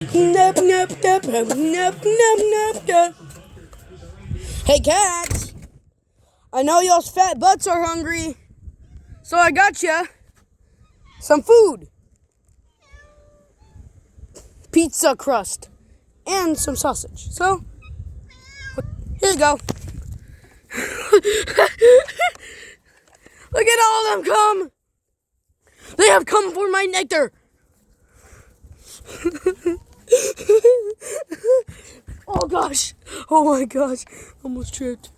Nup, nup, nup, nup, nup, nup, nup. Hey, cats. I know y'all's fat butts are hungry, so I got ya some food. Pizza crust and some sausage. So, here you go. Look at all of them come. They have come for my nectar. Oh gosh. Oh my gosh. Almost tripped.